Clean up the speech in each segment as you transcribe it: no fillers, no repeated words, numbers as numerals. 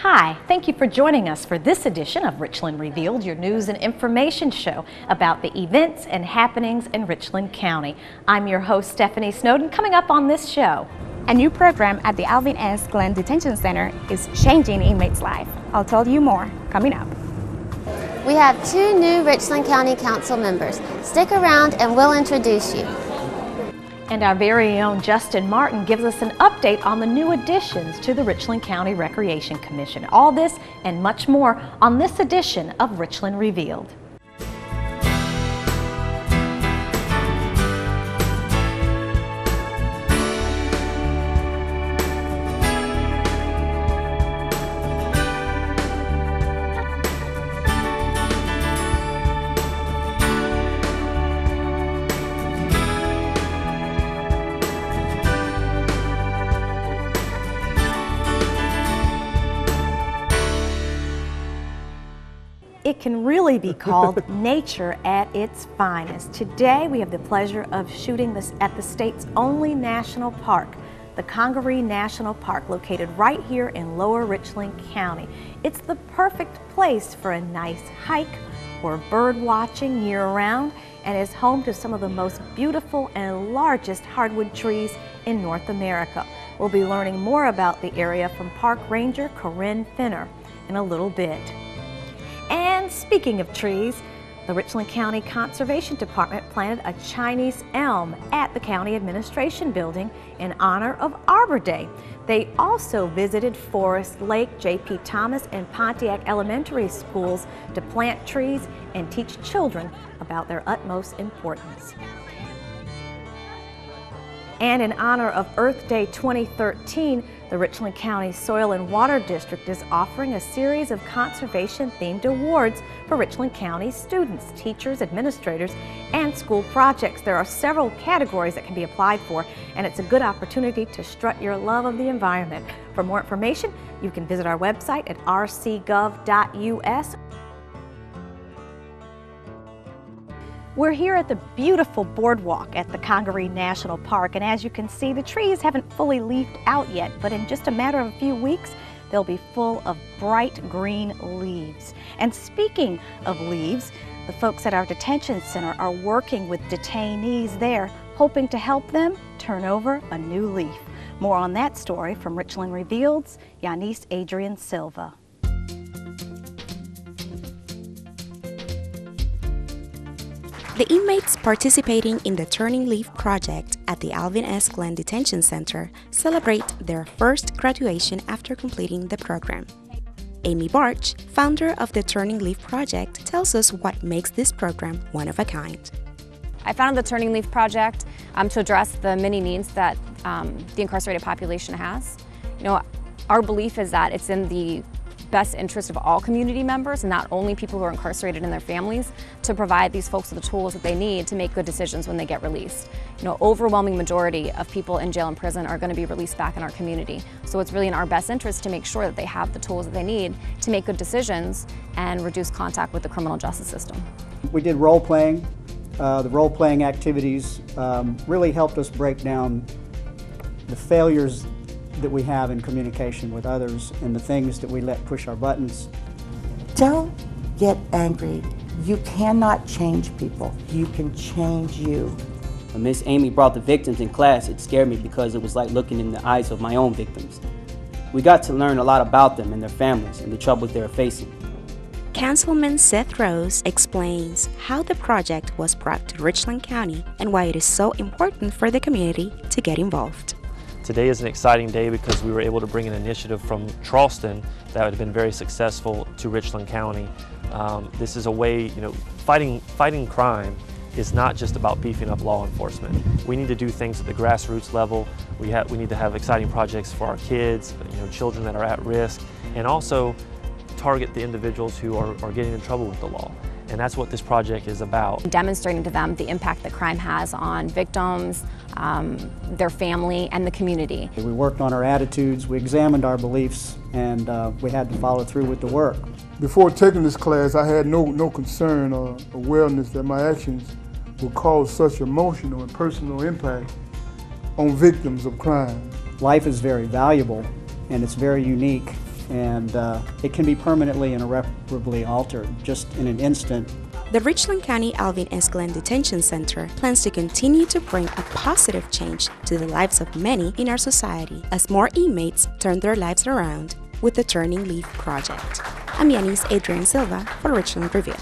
Hi, thank you for joining us for this edition of Richland Revealed, your news and information show about the events and happenings in Richland County. I'm your host, Stephanie Snowden. Coming up on this show, a new program at the Alvin S. Glenn Detention Center is changing inmates' life. I'll tell you more coming up. We have two new Richland County Council members. Stick around and we'll introduce you. And our very own Justin Martin gives us an update on the new additions to the Richland County Recreation Commission. All this and much more on this edition of Richland Revealed. It can really be called nature at its finest. Today we have the pleasure of shooting this at the state's only national park, the Congaree National Park, located right here in Lower Richland County. It's the perfect place for a nice hike or bird watching year-round, and is home to some of the most beautiful and largest hardwood trees in North America. We'll be learning more about the area from Park Ranger Corinne Finner in a little bit. And speaking of trees, the Richland County Conservation Department planted a Chinese elm at the County Administration Building in honor of Arbor Day. They also visited Forest Lake, J.P. Thomas, and Pontiac Elementary Schools to plant trees and teach children about their utmost importance. And in honor of Earth Day 2013, the Richland County Soil and Water District is offering a series of conservation-themed awards for Richland County students, teachers, administrators, and school projects. There are several categories that can be applied for, and it's a good opportunity to strut your love of the environment. For more information, you can visit our website at rcgov.us. We're here at the beautiful boardwalk at the Congaree National Park, and as you can see, the trees haven't fully leafed out yet, but in just a matter of a few weeks, they'll be full of bright green leaves. And speaking of leaves, the folks at our detention center are working with detainees there, hoping to help them turn over a new leaf. More on that story from Richland Revealed's Yanis Adrian Silva. The inmates participating in the Turning Leaf project at the Alvin S. Glenn Detention Center celebrate their first graduation after completing the program. Amy Barch, founder of the Turning Leaf project, tells us what makes this program one of a kind. I founded the Turning Leaf project to address the many needs that the incarcerated population has. You know, our belief is that it's in the best interest of all community members, and not only people who are incarcerated and their families, to provide these folks with the tools that they need to make good decisions when they get released. You know, overwhelming majority of people in jail and prison are going to be released back in our community. So it's really in our best interest to make sure that they have the tools that they need to make good decisions and reduce contact with the criminal justice system. We did role-playing. The role-playing activities really helped us break down the failures that we have in communication with others and the things that we let push our buttons. Don't get angry. You cannot change people. You can change you. When Miss Amy brought the victims in class, it scared me because it was like looking in the eyes of my own victims. We got to learn a lot about them and their families and the troubles they are facing. Councilman Seth Rose explains how the project was brought to Richland County and why it is so important for the community to get involved. Today is an exciting day because we were able to bring an initiative from Charleston that had been very successful to Richland County. This is a way, you know, fighting crime is not just about beefing up law enforcement. We need to do things at the grassroots level. We need to have exciting projects for our kids, you know, children that are at risk, and also target the individuals who are getting in trouble with the law. And that's what this project is about. Demonstrating to them the impact that crime has on victims, their family, and the community. We worked on our attitudes, we examined our beliefs, and we had to follow through with the work. Before taking this class, I had no concern or awareness that my actions would cause such emotional and personal impact on victims of crime. Life is very valuable and it's very unique, and it can be permanently and irreparably altered just in an instant. The Richland County Alvin S. Glenn Detention Center plans to continue to bring a positive change to the lives of many in our society as more inmates turn their lives around with the Turning Leaf Project. I'm Yanis Adrian Silva for Richland Review.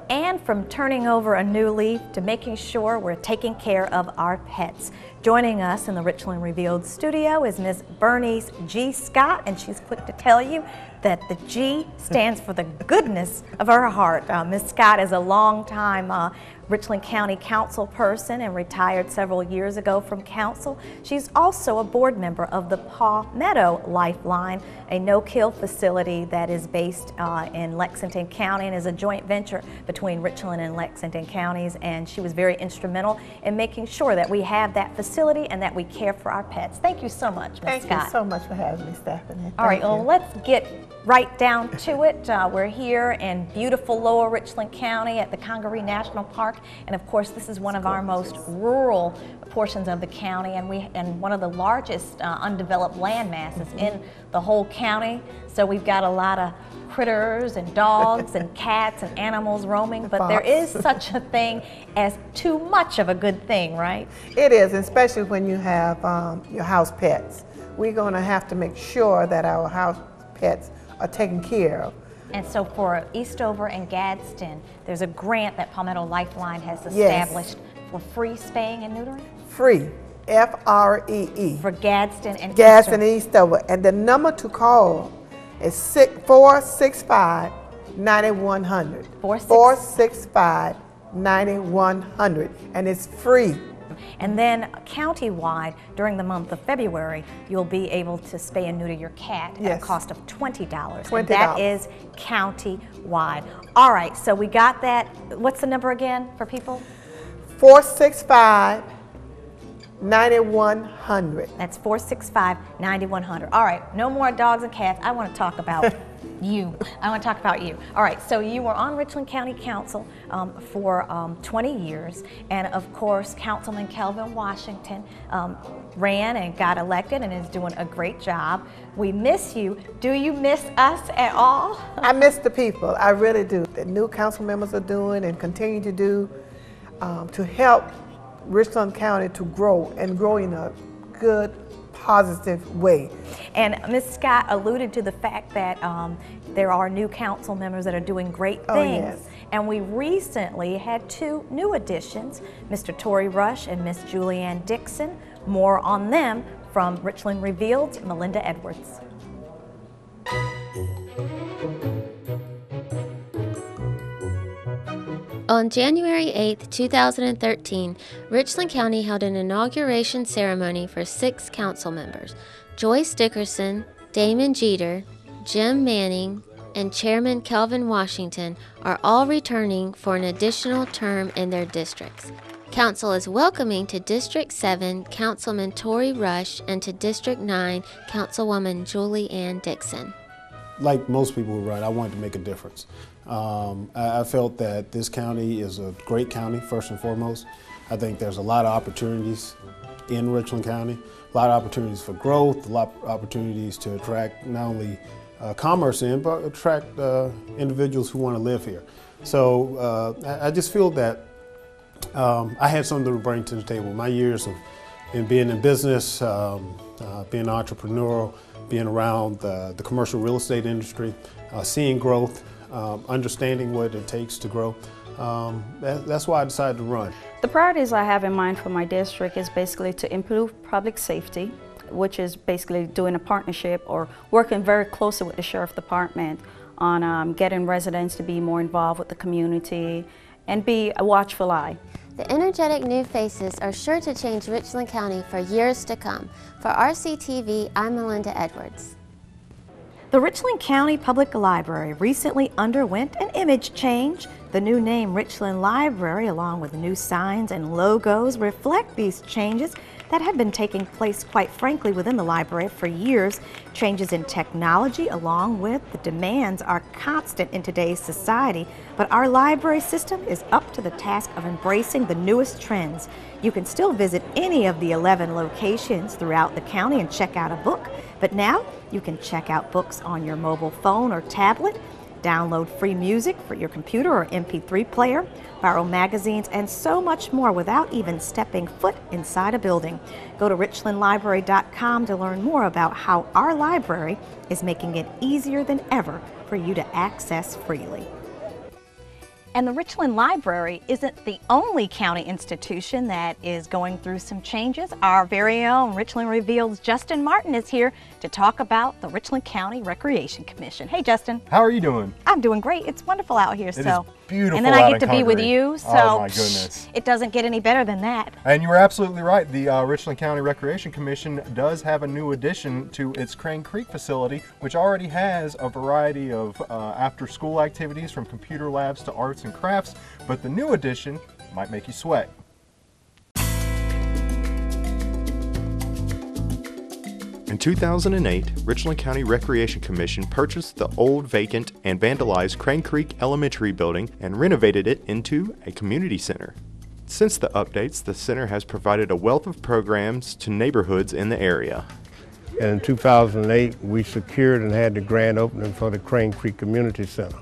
And from turning over a new leaf to making sure we're taking care of our pets. Joining us in the Richland Revealed studio is Ms. Bernice G. Scott, and she's quick to tell you that the G stands for the goodness of her heart. Ms. Scott is a long-time Richland County Council person and retired several years ago from council. She's also a board member of the Palmetto Lifeline, a no-kill facility that is based in Lexington County and is a joint venture between Richland and Lexington counties, and she was very instrumental in making sure that we have that facility and that we care for our pets. Thank you so much, Ms. Scott. Thank you so much for having me, Stephanie. All right, well, let's get right down to it. We're here in beautiful Lower Richland County at the Congaree National Park, and of course this is one of our most rural portions of the county, and one of the largest undeveloped land masses in the whole county. So we've got a lot of critters and dogs and cats and animals roaming, but there is such a thing as too much of a good thing, right? It is, especially when you have your house pets. We're going to have to make sure that our house pets are taken care of. And so for Eastover and Gadsden, there's a grant that Palmetto Lifeline has established for free spaying and neutering? Free, F-R-E-E. For Gadsden and Gadsden and Eastover. And the number to call is 465-9100. 465-9100. And it's free. And then countywide, during the month of February, you'll be able to spay and neuter your cat at a cost of $20. And that is countywide. All right, so we got that. What's the number again for people? 465-9100. That's 465-9100. All right, no more dogs and cats. I want to talk about you. I want to talk about you. All right, so you were on Richland County Council for 20 years, and of course, Councilman Kelvin Washington ran and got elected and is doing a great job. We miss you. Do you miss us at all? I miss the people. I really do. The new council members are doing and continue to do to help Richland County to grow and grow in a good, positive way. And Ms. Scott alluded to the fact that there are new council members that are doing great things. Yes. And we recently had two new additions, Mr. Tory Rush and Miss Julianne Dixon. More on them from Richland Revealed's Melinda Edwards. On January 8, 2013, Richland County held an inauguration ceremony for 6 council members. Joyce Dickerson, Damon Jeter, Jim Manning, and Chairman Kelvin Washington are all returning for an additional term in their districts. Council is welcoming to District 7 Councilman Tory Rush and to District 9 Councilwoman Julianne Dixon. Like most people who run, I wanted to make a difference. I felt that this county is a great county, first and foremost. I think there's a lot of opportunities in Richland County, a lot of opportunities for growth, a lot of opportunities to attract not only commerce in, but attract individuals who want to live here. So I just feel that I had something to bring to the table. My years of being in business, being entrepreneurial, being around the commercial real estate industry, seeing growth, understanding what it takes to grow. That's why I decided to run. The priorities I have in mind for my district is basically to improve public safety, which is basically doing a partnership or working very closely with the Sheriff Department on getting residents to be more involved with the community and be a watchful eye. The energetic new faces are sure to change Richland County for years to come. For RCTV, I'm Melinda Edwards. The Richland County Public Library recently underwent an image change. The new name Richland Library, along with new signs and logos, reflect these changes. that have been taking place, quite frankly, within the library for years. Changes in technology, along with the demands, are constant in today's society, but our library system is up to the task of embracing the newest trends. You can still visit any of the 11 locations throughout the county and check out a book, but now you can check out books on your mobile phone or tablet, download free music for your computer or MP3 player, borrow magazines, and so much more without even stepping foot inside a building. Go to richlandlibrary.com to learn more about how our library is making it easier than ever for you to access freely. And the Richland Library isn't the only county institution that is going through some changes. Our very own Richland Reveal's Justin Martin is here to talk about the Richland County Recreation Commission. Hey, Justin. How are you doing? I'm doing great. It's wonderful out here. It is beautiful. And then I get to be with you, so oh my goodness, it doesn't get any better than that. And you were absolutely right. The Richland County Recreation Commission does have a new addition to its Crane Creek facility, which already has a variety of after-school activities, from computer labs to arts and crafts, but the new addition might make you sweat. In 2008, Richland County Recreation Commission purchased the old, vacant, and vandalized Crane Creek Elementary building and renovated it into a community center. Since the updates, the center has provided a wealth of programs to neighborhoods in the area. And in 2008, we secured and had the grand opening for the Crane Creek Community Center.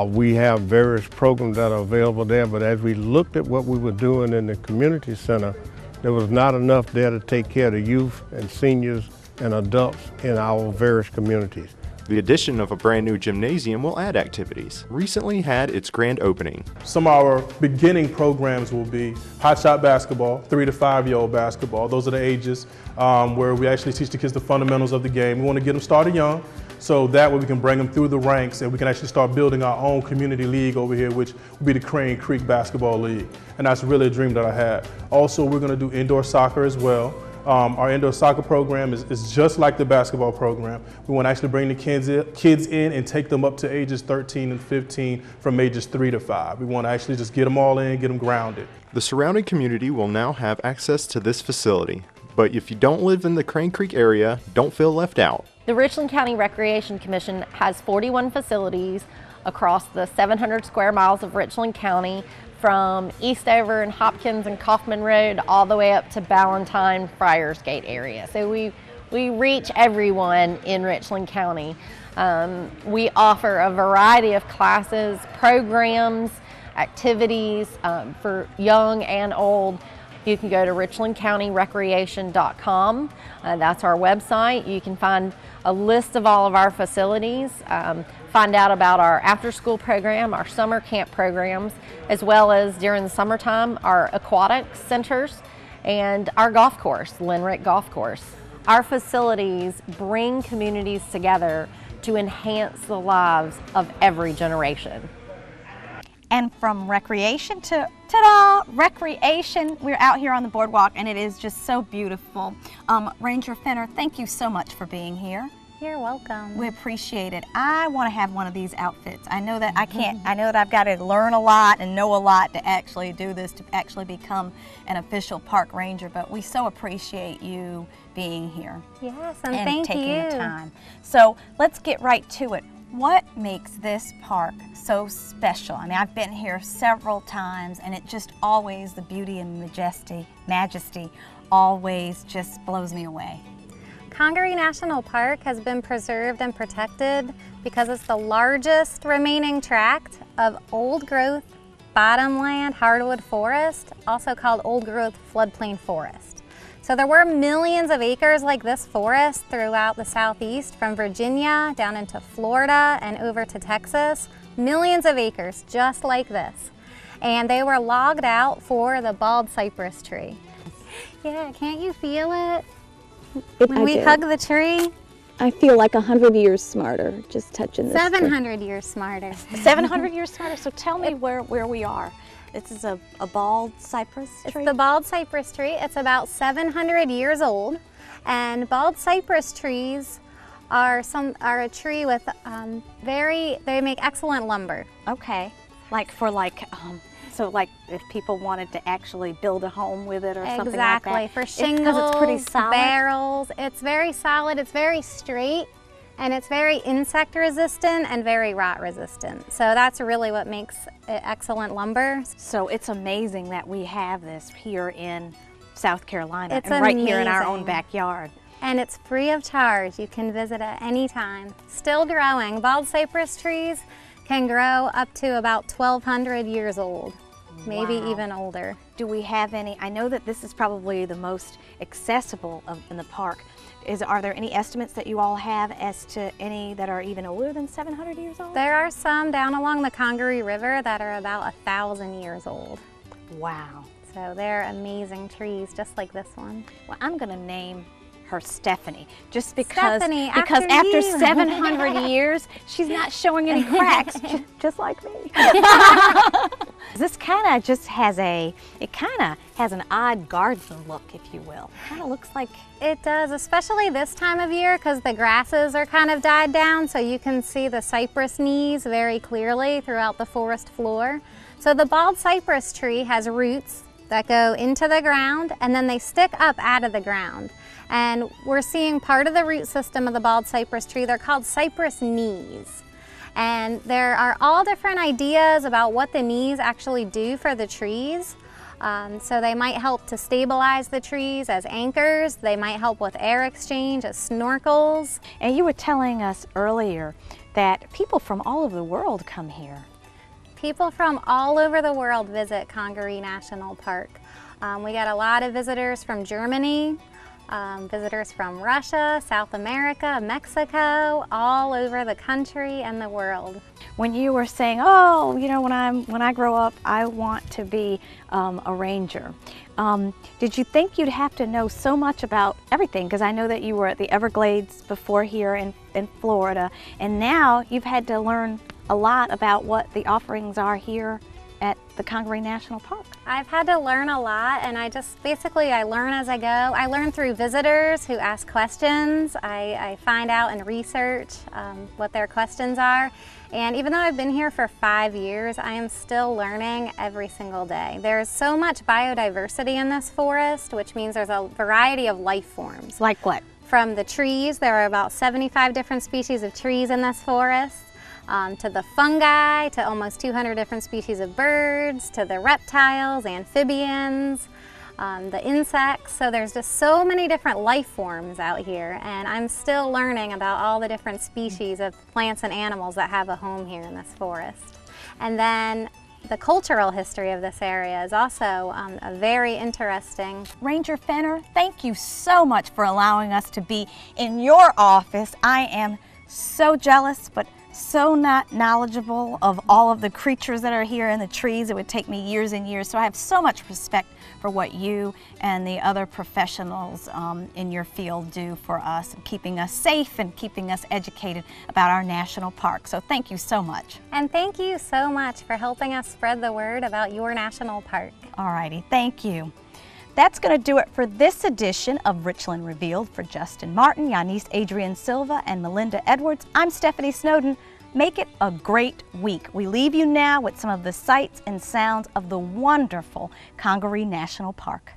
We have various programs that are available there, but as we looked at what we were doing in the community center, there was not enough there to take care of the youth and seniors and adults in our various communities. The addition of a brand new gymnasium will add activities. Recently had its grand opening. Some of our beginning programs will be hot shot basketball, 3 to 5 year old basketball. Those are the ages where we actually teach the kids the fundamentals of the game. We want to get them started young, so that way we can bring them through the ranks and we can actually start building our own community league over here, which will be the Crane Creek Basketball League. And that's really a dream that I had. Also, we're going to do indoor soccer as well. Our indoor soccer program is just like the basketball program. We want to actually bring the kids in and take them up to ages 13 and 15 from ages 3 to 5. We want to actually just get them all in, get them grounded. The surrounding community will now have access to this facility. But if you don't live in the Crane Creek area, don't feel left out. The Richland County Recreation Commission has 41 facilities across the 700 square miles of Richland County, from Eastover and Hopkins and Kaufman Road all the way up to Ballantyne, Friars Gate area. So we reach everyone in Richland County. We offer a variety of classes, programs, activities for young and old. You can go to richlandcountyrecreation.com. That's our website. You can find a list of all of our facilities, find out about our after-school program, our summer camp programs, as well as during the summertime, our aquatic centers and our golf course, Linrick Golf Course. Our facilities bring communities together to enhance the lives of every generation. And from recreation to, ta-da, recreation, we're out here on the boardwalk and it is just so beautiful. Ranger Fenner, thank you so much for being here. You're welcome. We appreciate it. I want to have one of these outfits. I know that I can't, I know that I've got to learn a lot and know a lot to actually do this, to actually become an official park ranger, but we so appreciate you being here. Yes, and thank taking you. the time. So let's get right to it. What makes this park so special? I mean, I've been here several times and it just always, the beauty and majesty always just blows me away. Congaree National Park has been preserved and protected because it's the largest remaining tract of old-growth bottomland hardwood forest, also called old-growth floodplain forest. So there were millions of acres like this forest throughout the southeast, from Virginia down into Florida and over to Texas. Millions of acres just like this. And they were logged out for the bald cypress tree. Yeah, can't you feel it? When we hug the tree, I feel like 100 years smarter just touching this. 700 years smarter. 700 years smarter. So tell me where we are. This is a bald cypress tree? It's the bald cypress tree. It's about 700 years old. And bald cypress trees are a tree with they make excellent lumber. Okay. Like for So like if people wanted to actually build a home with it or something like that? Exactly, for shingles, because it's pretty solid. barrels. It's very solid, it's very straight, and it's very insect resistant and very rot resistant. So that's really what makes it excellent lumber. So it's amazing that we have this here in South Carolina It's and right here in our amazing. own backyard. And it's free of charge. You can visit at any time. Still growing. Bald cypress trees can grow up to about 1,200 years old, maybe Wow. even older. Do we have any, I know that this is probably the most accessible in the park. Are there any estimates that you all have as to any that are even older than 700 years old? There are some down along the Congaree River that are about 1,000 years old. Wow. So they're amazing trees, just like this one. Well, I'm going to name her Stephanie, just because Stephanie, after after you. 700 years, she's not showing any cracks, just like me. This kind of just has it kind of has an odd garden look, if you will. Kind of looks like... It does, especially this time of year because the grasses are kind of died down, so you can see the cypress knees very clearly throughout the forest floor. So the bald cypress tree has roots that go into the ground and then they stick up out of the ground. And we're seeing part of the root system of the bald cypress tree. They're called cypress knees. And there are all different ideas about what the knees actually do for the trees. So they might help to stabilize the trees as anchors. They might help with air exchange as snorkels. And you were telling us earlier that people from all over the world come here. People from all over the world visit Congaree National Park. We got a lot of visitors from Germany, visitors from Russia, South America, Mexico, all over the country and the world. When you were saying, oh, you know, when I grow up, I want to be a ranger. Did you think you'd have to know so much about everything? Because I know that you were at the Everglades before here in Florida, and now you've had to learn a lot about what the offerings are here at the Congaree National Park. I've had to learn a lot, and I learn as I go. I learn through visitors who ask questions. I find out and research what their questions are. And even though I've been here for 5 years, I am still learning every single day. There's so much biodiversity in this forest, which means there's a variety of life forms. Like what? From the trees, there are about 75 different species of trees in this forest. To the fungi, to almost 200 different species of birds, to the reptiles, amphibians, the insects. So there's just so many different life forms out here, and I'm still learning about all the different species of plants and animals that have a home here in this forest. And then the cultural history of this area is also a very interesting. Ranger Fenner, thank you so much for allowing us to be in your office. I am so jealous, but so not knowledgeable of all of the creatures that are here in the trees. It would take me years and years. So I have so much respect for what you and the other professionals in your field do for us, and keeping us safe and keeping us educated about our national park. So thank you so much. And thank you so much for helping us spread the word about your national park. All righty, thank you. That's going to do it for this edition of Richland Revealed. For Justin Martin, Yanis Adrian Silva, and Melinda Edwards, I'm Stephanie Snowden. Make it a great week. We leave you now with some of the sights and sounds of the wonderful Congaree National Park.